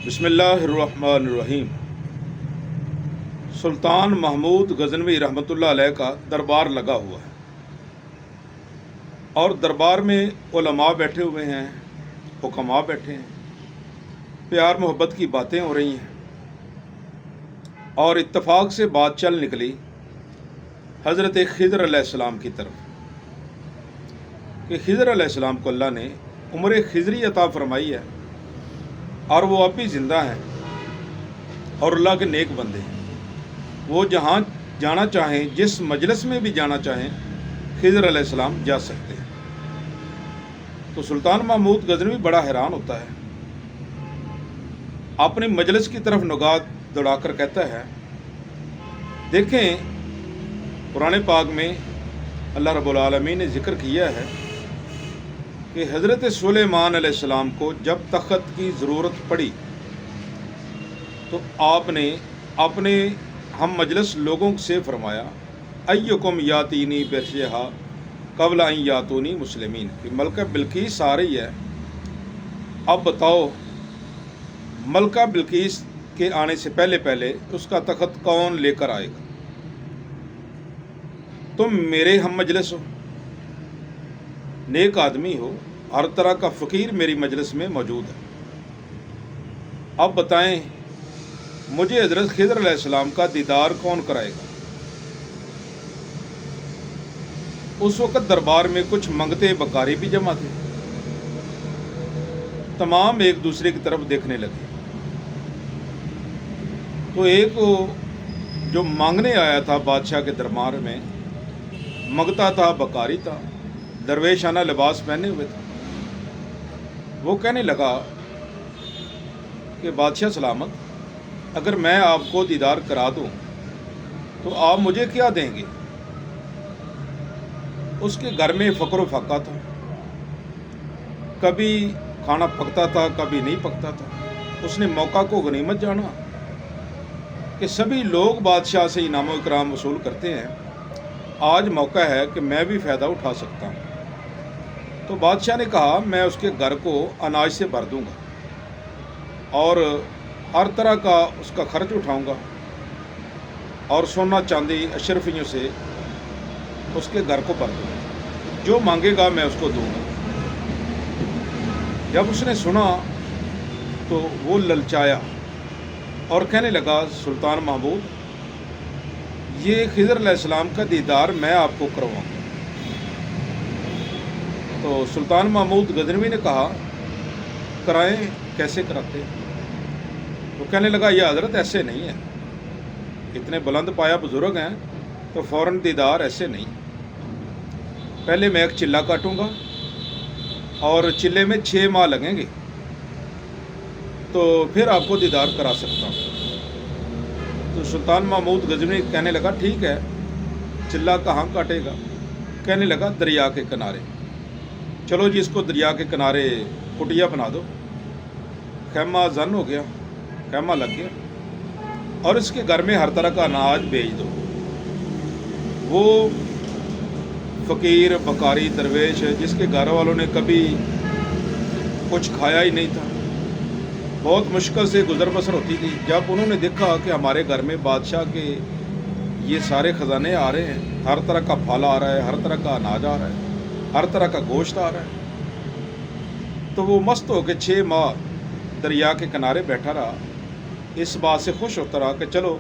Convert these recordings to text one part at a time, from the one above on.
بسم اللہ الرحمن الرحیم۔ سلطان محمود غزنوی رحمۃ اللہ علیہ کا دربار لگا ہوا ہے اور دربار میں علماء بیٹھے ہوئے ہیں، حکماء بیٹھے ہیں، پیار محبت کی باتیں ہو رہی ہیں اور اتفاق سے بات چل نکلی حضرت خضر علیہ السلام کی طرف کہ خضر علیہ السلام کو اللہ نے عمر خضری عطا فرمائی ہے اور وہ اب بھی زندہ ہیں اور اللہ کے نیک بندے ہیں۔ وہ جہاں جانا چاہیں، جس مجلس میں بھی جانا چاہیں، خضر علیہ السلام جا سکتے ہیں۔ تو سلطان محمود غزنوی بڑا حیران ہوتا ہے، اپنی مجلس کی طرف نگاہ دوڑا کر کہتا ہے، دیکھیں قرآن پاک میں اللہ رب العالمین نے ذکر کیا ہے کہ حضرت سلیمان علیہ السلام کو جب تخت کی ضرورت پڑی تو آپ نے اپنے ہم مجلس لوگوں سے فرمایا، ایکم یاتینی برشہا قبل ان یاتونی مسلمین، کہ ملکہ بلقیس آ رہی ہے، اب بتاؤ ملکہ بلقیس کے آنے سے پہلے پہلے اس کا تخت کون لے کر آئے گا؟ تم میرے ہم مجلس ہو، نیک آدمی ہو، ہر طرح کا فقیر میری مجلس میں موجود ہے، اب بتائیں مجھے حضرت خضر علیہ السلام کا دیدار کون کرائے گا؟ اس وقت دربار میں کچھ منگتے بکاری بھی جمع تھے، تمام ایک دوسرے کی طرف دیکھنے لگے۔ تو ایک جو مانگنے آیا تھا بادشاہ کے دربار میں، منگتا تھا، بکاری تھا، درویشانہ لباس پہنے ہوئے تھا، وہ کہنے لگا کہ بادشاہ سلامت، اگر میں آپ کو دیدار کرا دوں تو آپ مجھے کیا دیں گے؟ اس کے گھر میں فقر و فاقہ تھا، کبھی کھانا پکتا تھا، کبھی نہیں پکتا تھا۔ اس نے موقع کو غنیمت جانا کہ سبھی لوگ بادشاہ سے انعام و اکرام وصول کرتے ہیں، آج موقع ہے کہ میں بھی فائدہ اٹھا سکتا ہوں۔ تو بادشاہ نے کہا، میں اس کے گھر کو اناج سے بھر دوں گا اور ہر طرح کا اس کا خرچ اٹھاؤں گا اور سونا چاندی اشرفیوں سے اس کے گھر کو بھر دوں گا، جو مانگے گا میں اس کو دوں گا۔ جب اس نے سنا تو وہ للچایا اور کہنے لگا، سلطان محمود، یہ خضر علیہ السلام کا دیدار میں آپ کو کرواؤں گا۔ تو سلطان محمود غزنوی نے کہا، کرائیں، کیسے کراتے؟ وہ کہنے لگا، یہ حضرت ایسے نہیں ہے، اتنے بلند پایا بزرگ ہیں تو فوراً دیدار ایسے نہیں، پہلے میں ایک چلہ کاٹوں گا اور چلے میں 6 ماہ لگیں گے تو پھر آپ کو دیدار کرا سکتا ہوں۔ تو سلطان محمود غزنوی کہنے لگا، ٹھیک ہے، چلہ کہاں کاٹے گا؟ کہنے لگا، دریا کے کنارے۔ چلو جی، اس کو دریا کے کنارے کٹیا بنا دو، خیمہ زن ہو گیا، خیمہ لگ گیا، اور اس کے گھر میں ہر طرح کا اناج بیچ دو۔ وہ فقیر بکاری درویش جس کے گھر والوں نے کبھی کچھ کھایا ہی نہیں تھا، بہت مشکل سے گزر بسر ہوتی تھی، جب انہوں نے دیکھا کہ ہمارے گھر میں بادشاہ کے یہ سارے خزانے آ رہے ہیں، ہر طرح کا پھل آ رہا ہے، ہر طرح کا اناج آ رہا ہے، ہر طرح کا گوشت آ رہا ہے، تو وہ مست ہو کے 6 ماہ دریا کے کنارے بیٹھا رہا، اس بات سے خوش ہوتا رہا کہ چلو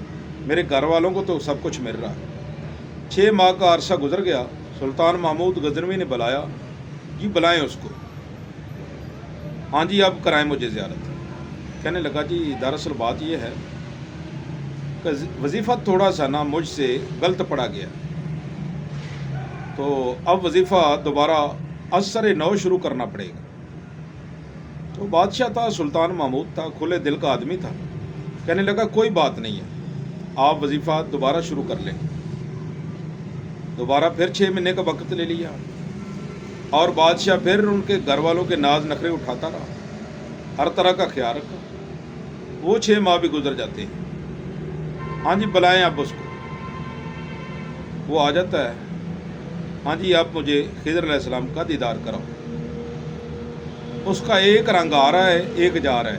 میرے گھر والوں کو تو سب کچھ مل رہا ہے۔ 6 ماہ کا عرصہ گزر گیا، سلطان محمود غزنوی نے بلایا، جی بلائیں اس کو، ہاں جی اب کرائیں مجھے زیارت۔ کہنے لگا، جی دراصل بات یہ ہے کہ وظیفہ تھوڑا سا نا مجھ سے غلط پڑا گیا، تو اب وظیفہ دوبارہ از سر نو شروع کرنا پڑے گا۔ تو بادشاہ تھا، سلطان محمود تھا، کھلے دل کا آدمی تھا، کہنے لگا، کوئی بات نہیں ہے، آپ وظیفہ دوبارہ شروع کر لیں۔ دوبارہ پھر 6 مہینے کا وقت لے لیا اور بادشاہ پھر ان کے گھر والوں کے ناز نخرے اٹھاتا رہا، ہر طرح کا خیال رکھا۔ وہ 6 ماہ بھی گزر جاتے ہیں، ہاں جی بلائیں اب اس کو۔ وہ آ جاتا ہے، ہاں جی اب مجھے خضر علیہ السلام کا دیدار کراؤ۔ اس کا ایک رنگ آ رہا ہے، ایک جا رہا ہے،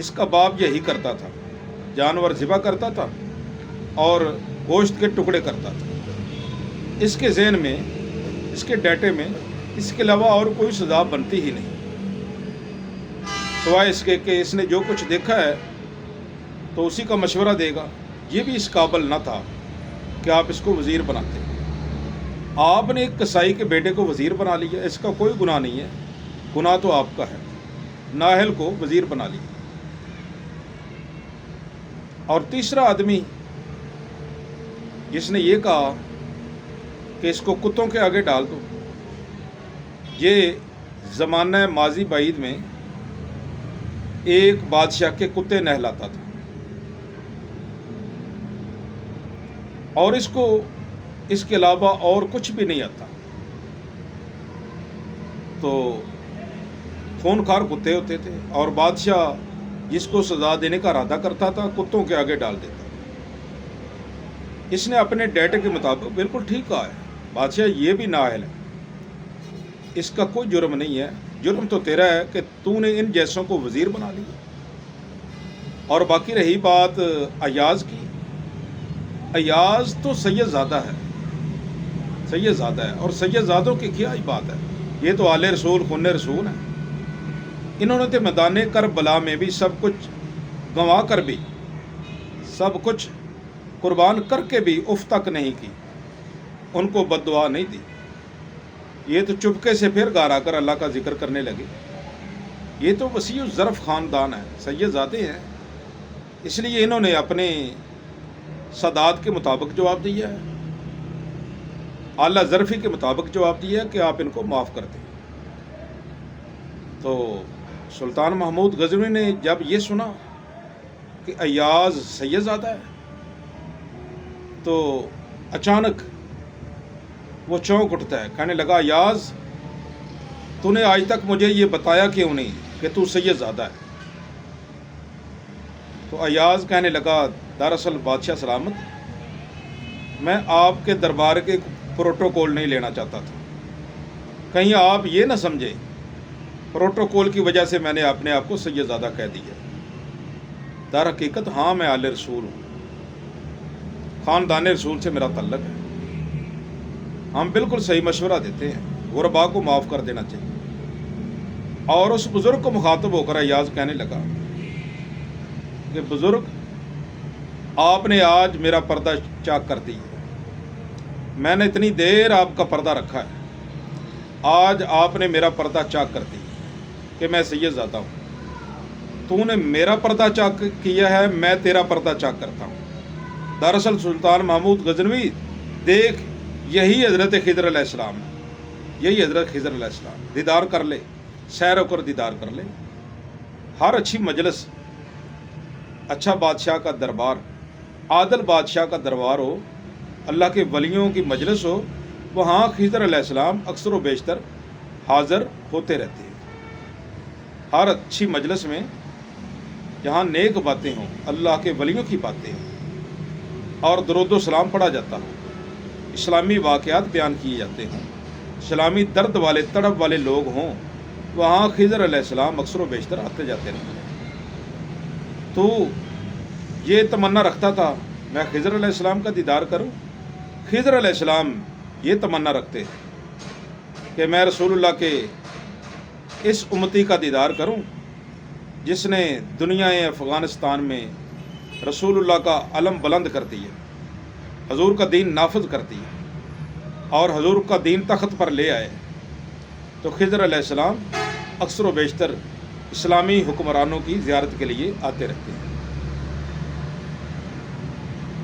اس کا باپ یہی کرتا تھا، جانور ذبح کرتا تھا اور گوشت کے ٹکڑے کرتا تھا۔ اس کے ذہن میں، اس کے ڈیٹے میں اس کے علاوہ اور کوئی سزا بنتی ہی نہیں، سوائے اس کے کہ اس نے جو کچھ دیکھا ہے تو اسی کا مشورہ دے گا۔ یہ بھی اس قابل نہ تھا کہ آپ اس کو وزیر بناتے۔ آپ نے ایک کسائی کے بیٹے کو وزیر بنا لیا، اس کا کوئی گناہ نہیں ہے، گناہ تو آپ کا ہے، نااہل کو وزیر بنا لیا۔ اور تیسرا آدمی جس نے یہ کہا کہ اس کو کتوں کے آگے ڈال دو، یہ زمانہ ماضی بعید میں ایک بادشاہ کے کتے نہلاتا تھا، اور اس کو اس کے علاوہ اور کچھ بھی نہیں آتا۔ تو خونخوار کتے ہوتے تھے، اور بادشاہ جس کو سزا دینے کا ارادہ کرتا تھا کتوں کے آگے ڈال دیتا تھا۔ اس نے اپنے ڈیٹے کے مطابق بالکل ٹھیک کہا ہے، بادشاہ یہ بھی نااہل ہے، اس کا کوئی جرم نہیں ہے، جرم تو تیرا ہے کہ تو نے ان جیسوں کو وزیر بنا لیا۔ اور باقی رہی بات ایاز کی، ایاز تو سید زادہ ہے، سید زادہ ہے، اور سید زادوں کی کیا ہی بات ہے، یہ تو آل رسول خن رسول ہیں۔ انہوں نے تو میدان کربلا میں بھی سب کچھ گنوا کر بھی، سب کچھ قربان کر کے بھی اف تک نہیں کی، ان کو بد دعا نہیں دی۔ یہ تو چپکے سے پھر گھر آ کر اللہ کا ذکر کرنے لگے۔ یہ تو وسیع الظرف خاندان ہے، سید زادے ہیں، اس لیے انہوں نے اپنے سادات کے مطابق جواب دیا ہے، اعلیٰ ظرفی کے مطابق جواب دیا ہے کہ آپ ان کو معاف کر دیں۔ تو سلطان محمود غزنوی نے جب یہ سنا کہ ایاز سید زادہ ہے تو اچانک وہ چونک اٹھتا ہے، کہنے لگا ایاز تو نے آج تک مجھے یہ بتایا کیوں نہیں کہ تو سید زادہ ہے؟ تو ایاز کہنے لگا دراصل بادشاہ سلامت، میں آپ کے دربار کے پروٹوکول نہیں لینا چاہتا تھا، کہیں آپ یہ نہ سمجھے پروٹوکول کی وجہ سے میں نے اپنے آپ کو سید زادہ کہہ دیا۔ در حقیقت ہاں میں آل رسول ہوں، خاندان رسول سے میرا تعلق ہے، ہم بالکل صحیح مشورہ دیتے ہیں، غربا کو معاف کر دینا چاہیے۔ اور اس بزرگ کو مخاطب ہو کر ایاز کہنے لگا کہ بزرگ آپ نے آج میرا پردہ چاک کر دی ہے، میں نے اتنی دیر آپ کا پردہ رکھا ہے، آج آپ نے میرا پردہ چاک کر دی کہ میں سید زادہ ہوں، تو نے میرا پردہ چاک کیا ہے، میں تیرا پردہ چاک کرتا ہوں۔ دراصل سلطان محمود غزنوی دیکھ، یہی حضرت خضر علیہ السلام ہے، یہی حضرت خضر علیہ السلام، دیدار کر لے، سیر ہو کر دیدار کر لے۔ ہر اچھی مجلس، اچھا بادشاہ کا دربار، عادل بادشاہ کا دربار ہو، اللہ کے ولیوں کی مجلس ہو، وہاں خضر علیہ السلام اکثر و بیشتر حاضر ہوتے رہتے ہیں۔ ہر اچھی مجلس میں جہاں نیک باتیں ہوں، اللہ کے ولیوں کی باتیں ہوں، اور درود و سلام پڑھا جاتا ہو، اسلامی واقعات بیان کیے جاتے ہوں، اسلامی درد والے تڑپ والے لوگ ہوں، وہاں خضر علیہ السلام اکثر و بیشتر آتے جاتے رہتے ہیں۔ تو یہ تمنا رکھتا تھا میں خضر علیہ السلام کا دیدار کروں، خضر علیہ السلام یہ تمنا رکھتے کہ میں رسول اللہ کے اس امتی کا دیدار کروں جس نے دنیا افغانستان میں رسول اللہ کا علم بلند کر دیا، حضور کا دین نافذ کر دیا اور حضور کا دین تخت پر لے آئے۔ تو خضر علیہ السلام اکثر و بیشتر اسلامی حکمرانوں کی زیارت کے لیے آتے رہتے ہیں۔